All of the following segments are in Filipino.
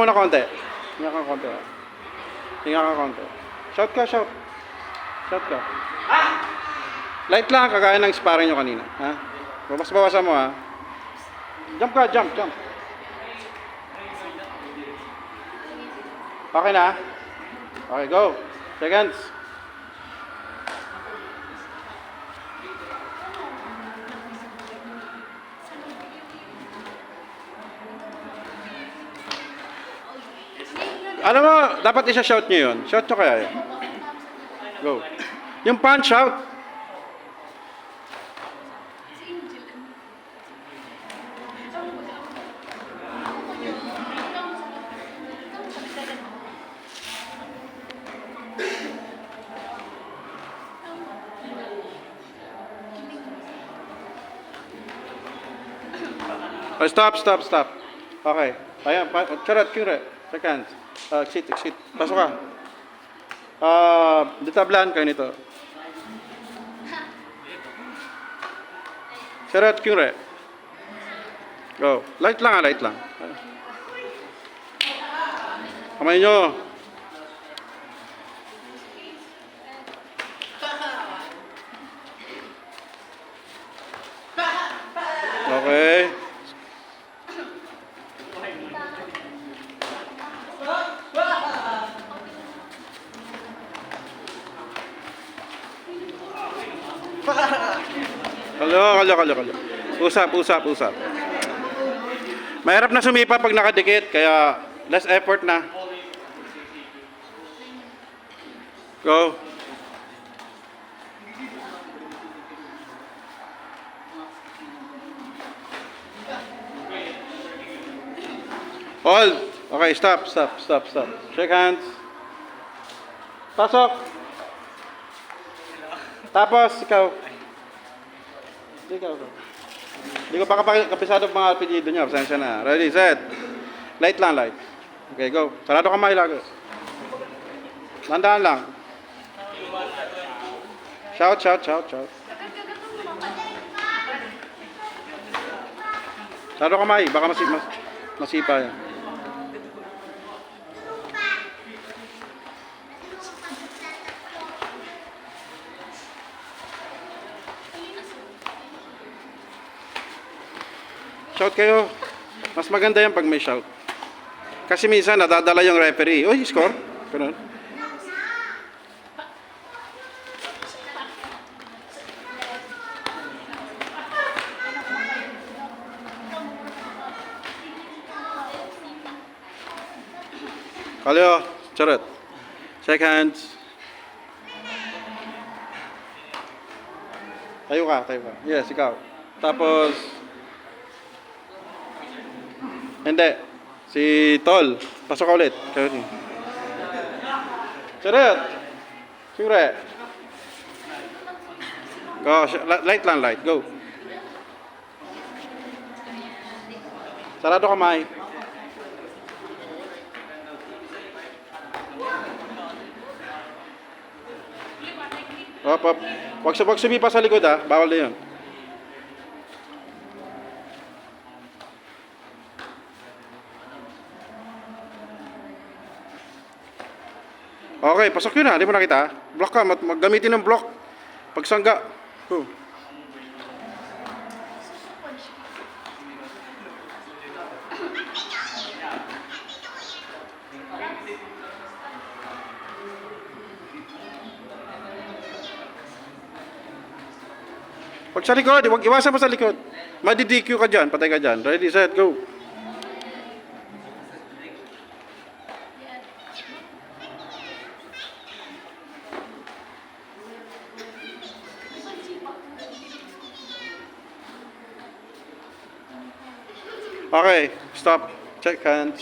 muna konti. Hinga ka konti. Hinga ka konti. Shout ka, shout. Shout ka. Light lang, kagaya ng sparring nyo kanina. Ha? Bawas-bawasan mo ha. Jump ka, jump, jump. Okay na? Okay, go. Seconds. Ano mo, dapat isa-shout nyo yun. Shout nyo kaya yun. Go. Yung punch, shout. Oh, stop, stop, stop. Okay. Ayan, charot, kure. Seconds. Exit, exit. Pasok ka. Detablan kayo nito. Charot, kure. Go. Light lang, light lang. Kamay nyo. Okay. Kalyo. Usap. Mahirap na sumipa pag nakadikit, kaya less effort na. Go. Hold. Okay, stop. Shake hands. Pasok. Tapos, ikaw. Hindi ko pa kapisado mga apelido niya. Pasensya na. Ready, set. Light lang, light. Okay, go. Sarado kamay lagi. Tandaan lang. Shout. Sarado kamay. Baka masipa yan. Shout kayo. Mas maganda yan pag may shout. Kasi minsan nadadala yung referee. Uy, score. Ganun. Kalyo. Charot. Shake hands. Tayo ka. Yes, ikaw. Tapos hindi. Si Tol. Pasok ka ulit. Charot. Siyempre. Go. Light lang, light. Go. Sarado kamay. Op. Huwag sumipa sa likod ha. Bawal na yun. Okay, pasok yun ha. Di mo nakita? Block ka. Gamitin ng block. Pagsangga. Pag sa likod, iwasan mo sa likod. Madi-DQ ka dyan. Patay ka dyan. Ready, set, go. Okay, stop. Shake hand.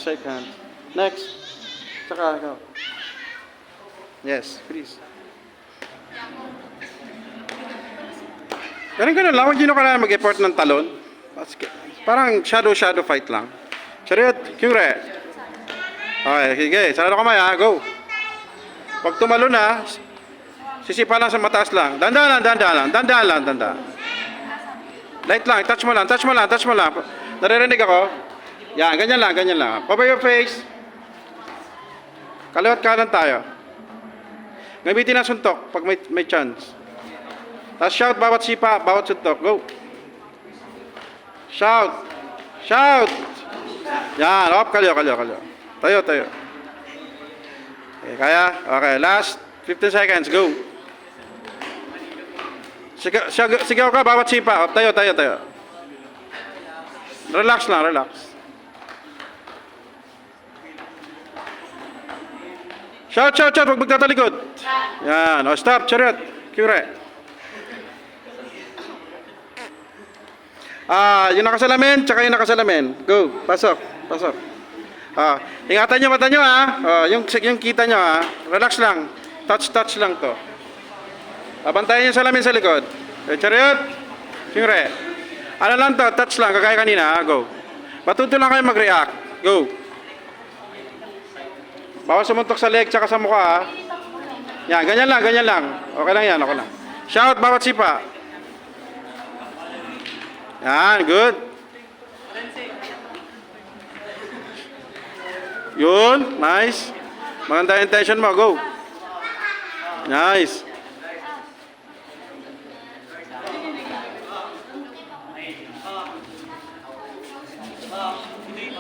Next. Saka, go. Yes, please. Ganun lang. Huwag nyo kailangan mag-effort ng talon. Parang shadow fight lang. Chariot, kure. Okay, sige. Sarado kamay ha. Go. Pag tumalon ha, sisipa lang sa mataas lang. Dandan lang. Light lang. Touch mo lang. Naririnig ako? Yan, ganyan lang. Cover your face. Kaliwat kanan tayo. Gamitin ang suntok pag may chance. Tapos shout bawat sipa, bawat suntok. Go. Shout. Shout. Yan. Up, kalyo. Tayo. Okay, kaya? Okay, last 15 seconds. Go. Sigaw ka, bawat sipa. Up, tayo. Relax lang, relax. Shout. Huwag magtatalikod. Yan. O, stop. Chariot. Kyure. Yung nakasalamin, tsaka yung nakasalamin. Go. Pasok. Ingatan nyo mata nyo, ha. Yung kita nyo, ha. Relax lang. Touch lang to. Bantayan yung salamin sa likod. Chariot. Kyure. Ano lang to? Touch lang. Kagaya kanina, ha. Go. Matuto lang kayo mag-react. Go. Bawal sumuntok sa leg tsaka sa mukha, ha. Yan, ganyan lang. Okay lang yan, okay lang. Shout, bawat sipa. Yan, good. Yun, nice. Maganda intention mo, go. Nice.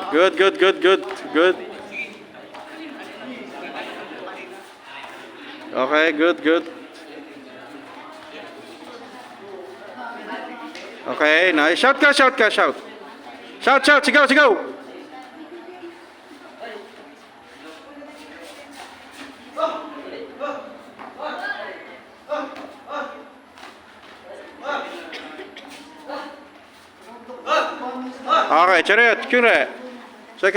Good. Okay, good. Okay, nice. Shout ka. Shout, sigaw. Okay, chariot, kyure.